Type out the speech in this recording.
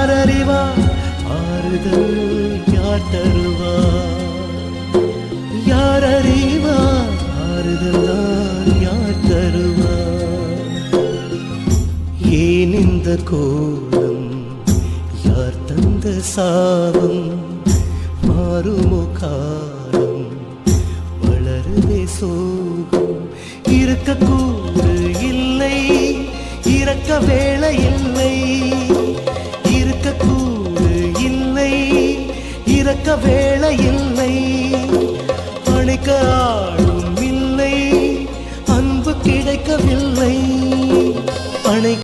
யார் அறிவார் ஆறுதல் யார் தருவார் யார் அறிவார் ஆறுதல் யார் தருவார் ஏன் இந்த கோலம் யார் தந்த சாபம் மாறுமோ காலம் வளருதே சோகம் இருக்கக்கூடு இல்லை இறக்க வேளையில்